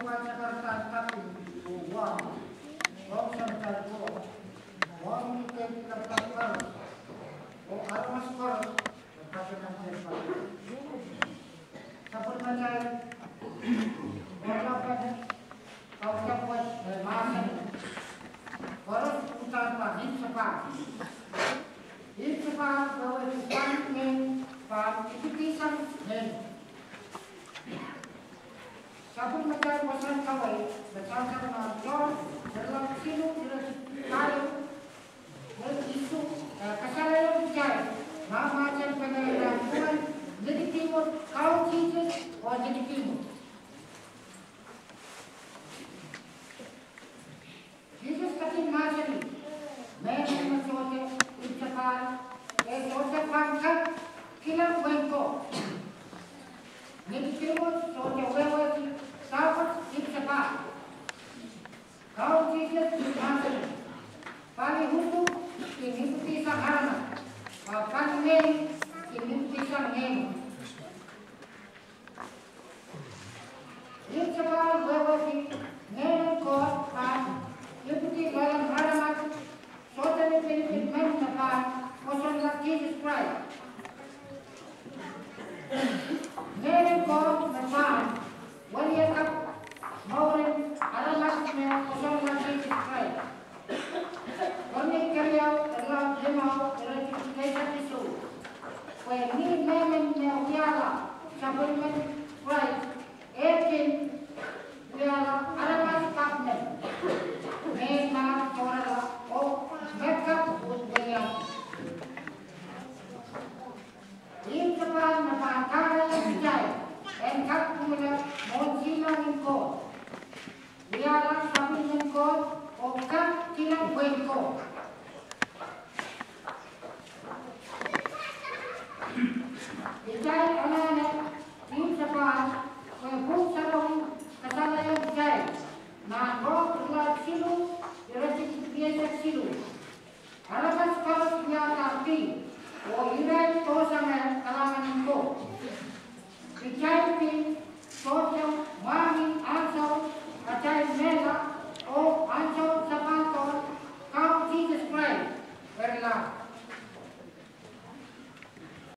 Jakarta tapi uang serta uang kita terpakar oh armas kor tapi nanti sebenarnya orang pada orang buat masa orang utama ini sepak bahwa Tuhan itu pisang sabun mencari bosan kawai bersama-sama John dalam siluk kayu dan isu kesalahan bicara nama macam pengenalan Tuhan jadi timur kau Jesus oh jadi timur